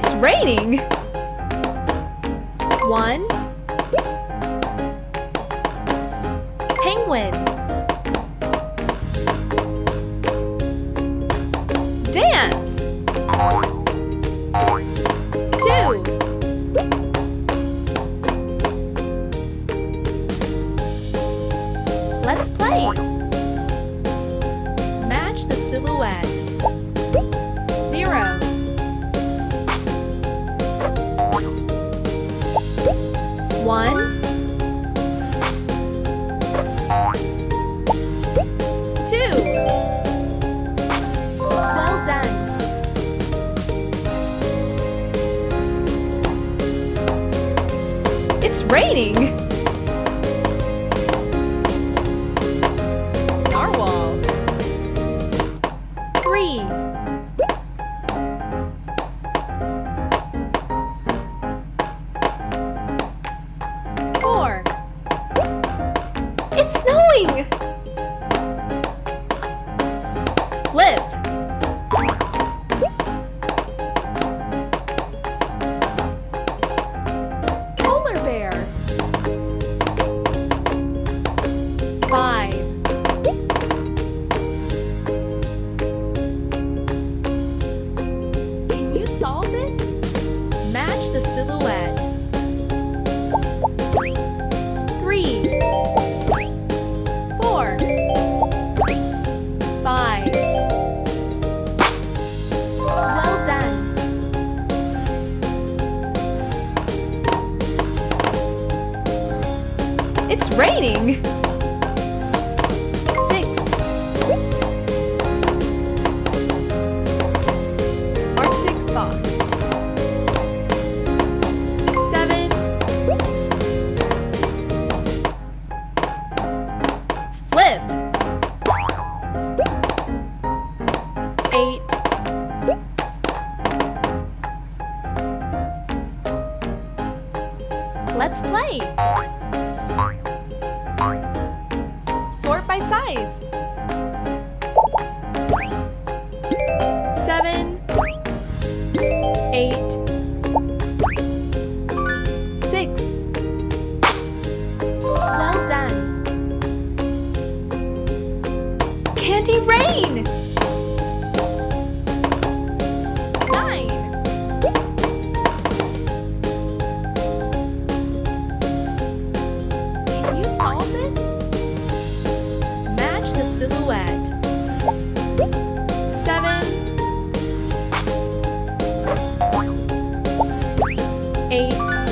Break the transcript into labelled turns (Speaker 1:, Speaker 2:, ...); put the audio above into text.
Speaker 1: It's raining! 1 Penguin. Dance! 2 Let's play! Match the silhouette. 0 1 2 Well done! It's raining! Narwhal. 3 4 It's snowing! Flip. 5 Can you solve this? Match the silhouette. 3 4 5 Well done! It's raining! 6 Arctic fox. 7 Flip. 8 Let's play! Sort by size. 7 8 6 Well done! Candy rain! 9 Can you solve this? Match the silhouette. 7 8